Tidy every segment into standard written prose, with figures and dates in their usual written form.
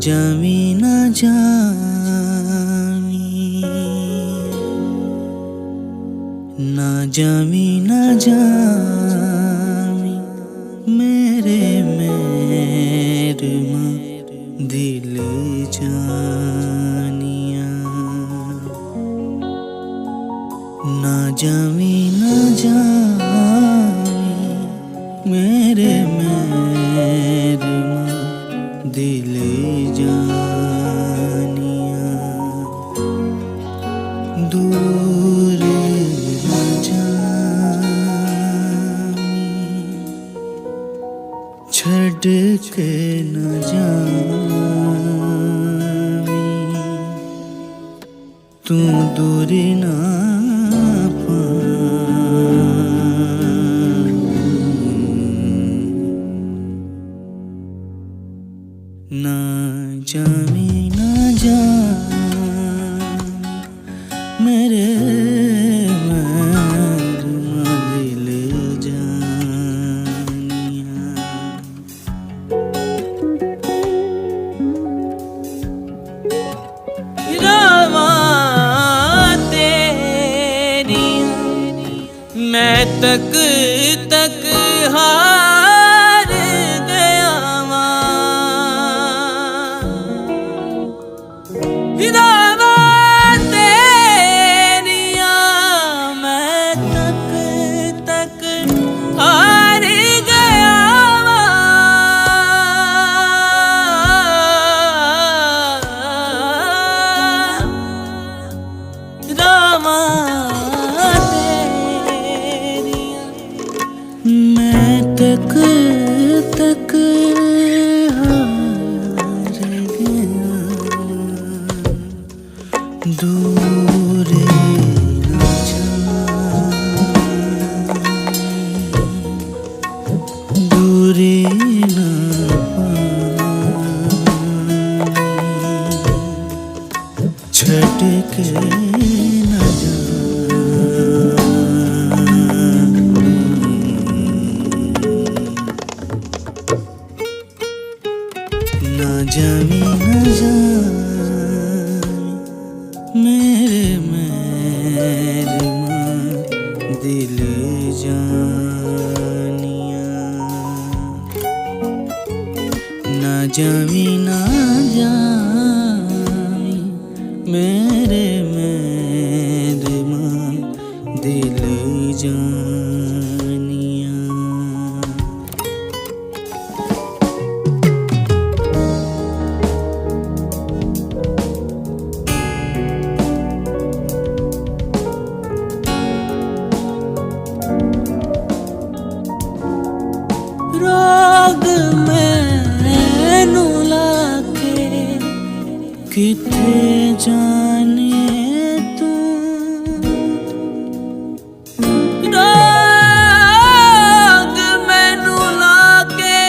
जामी ना जामी, ना जामी ना जामी मेरे मेरमा दिल जानिया। ना जामी ना जामी मेरे मेरमा दिल जानिया। दूर न जामी, छड़ के न जामी, तू दूरी ना ना जामी ना जामी मेरे मेरमा दिल जानिया। रामा तेरी मैं तक तक हार गया मां। रामा तेरिया मैं तक तक हार गया मां। रामा तेरिया मैं तक तक हार गया। दूर न जामी, दूरी न पामी, छड़ के न जामी। ना जामी ना जामी मेरे मेरमा दिल जानिया। ना जामी ना जामी मेरे मेरमा दिल जानिया। रोग मैनू लाके किथे जाने तू। रोग मैनू लाके,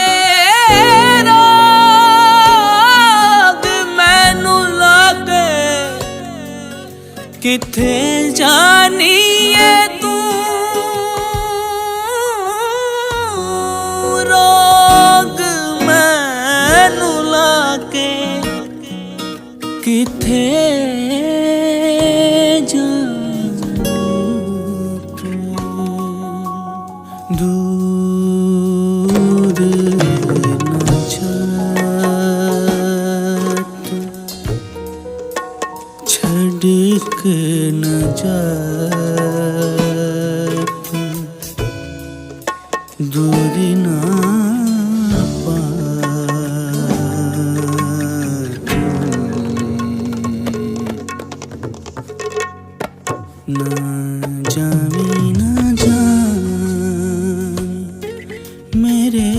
रोग मैनू लाके किथे जानिए तू। रोग मैनू लाके किथे जानिए तू। दूर न जा तू, छड़ के न जा तू, दूरी ना पामी। ना जामी ना जामी मेरे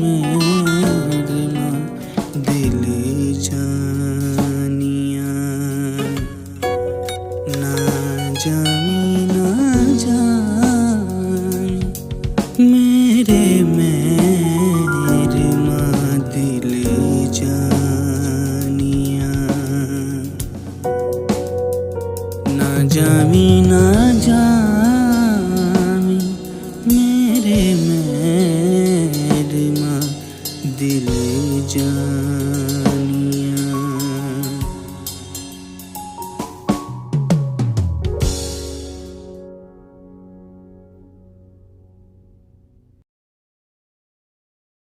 मेरमा दिल जानिया। ना जामी ना जामी मेरे मेरमा दिल जानिया। ना जामी ना जामी मेरे मेरमा दिल जानिया।